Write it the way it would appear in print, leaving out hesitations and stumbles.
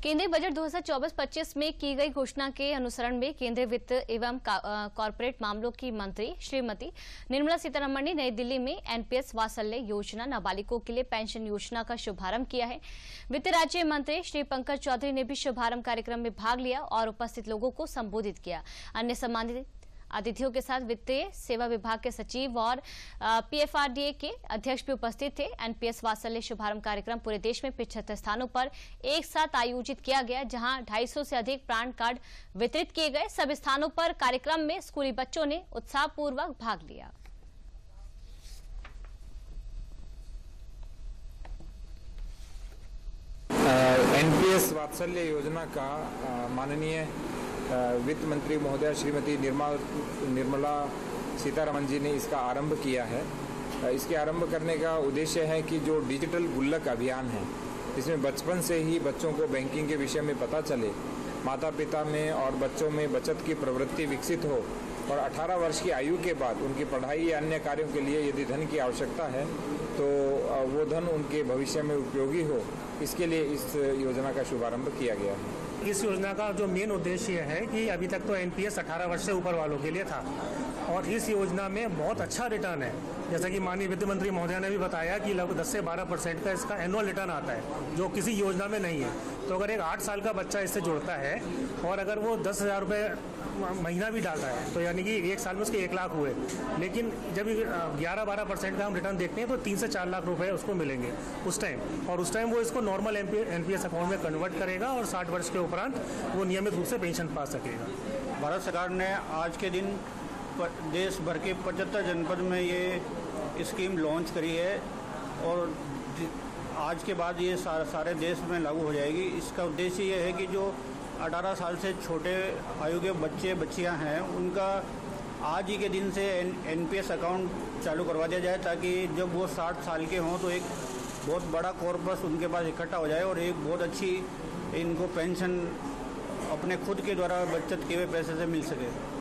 केंद्रीय बजट 2024-25 में की गई घोषणा के अनुसरण में केंद्रीय वित्त एवं कॉर्पोरेट मामलों की मंत्री श्रीमती निर्मला सीतारमण ने नई दिल्ली में एनपीएस वात्सल्य योजना नाबालिगों के लिए पेंशन योजना का शुभारंभ किया है। वित्त राज्य मंत्री श्री पंकज चौधरी ने भी शुभारंभ कार्यक्रम में भाग लिया और उपस्थित लोगों को संबोधित किया। अन्य सम्मानित अतिथियों के साथ वित्तीय सेवा विभाग के सचिव और पीएफआरडीए के अध्यक्ष भी उपस्थित थे। एनपीएस वात्सल्य शुभारंभ कार्यक्रम पूरे देश में 75 स्थानों पर एक साथ आयोजित किया गया, जहां 250 से अधिक प्राण कार्ड वितरित किए गए। सभी स्थानों पर कार्यक्रम में स्कूली बच्चों ने उत्साहपूर्वक भाग लिया। एनपीएस वात्सल्य योजना का माननीय वित्त मंत्री महोदया श्रीमती निर्मला सीतारमण जी ने इसका आरंभ किया है। इसके आरंभ करने का उद्देश्य है कि जो डिजिटल गुल्लक अभियान है, इसमें बचपन से ही बच्चों को बैंकिंग के विषय में पता चले, माता पिता में और बच्चों में बचत की प्रवृत्ति विकसित हो और 18 वर्ष की आयु के बाद उनकी पढ़ाई या अन्य कार्यों के लिए यदि धन की आवश्यकता है तो वो धन उनके भविष्य में उपयोगी हो, इसके लिए इस योजना का शुभारंभ किया गया है। इस योजना का जो मेन उद्देश्य है कि अभी तक तो एनपीएस 18 वर्ष से ऊपर वालों के लिए था और इस योजना में बहुत अच्छा रिटर्न है। जैसा कि माननीय वित्त मंत्री महोदया ने भी बताया कि लगभग 10 से 12% का इसका एनुअल रिटर्न आता है, जो किसी योजना में नहीं है। तो अगर एक 8 साल का बच्चा इससे जुड़ता है और अगर वो 10,000 रुपये महीना भी डालता है तो यानी कि एक साल में उसके 1 लाख हुए। लेकिन जब 11-12% का हम रिटर्न देखते हैं तो 3 से 4 लाख रुपए उसको मिलेंगे उस टाइम, और उस टाइम वो इसको नॉर्मल एनपीएस अकाउंट में कन्वर्ट करेगा और 60 वर्ष के उपरांत वो नियमित रूप से पेंशन पा सकेगा। भारत सरकार ने आज के दिन देश भर के 75 जनपद में ये स्कीम लॉन्च करी है और आज के बाद ये सारे देश में लागू हो जाएगी। इसका उद्देश्य ये है कि जो 18 साल से छोटे आयु के बच्चे बच्चियां हैं उनका आज ही के दिन से एनपीएस अकाउंट चालू करवा दिया जाए, ताकि जब वो 60 साल के हों तो एक बहुत बड़ा कॉर्पस उनके पास इकट्ठा हो जाए और एक बहुत अच्छी इनको पेंशन अपने खुद के द्वारा बचत किए हुए पैसे से मिल सके।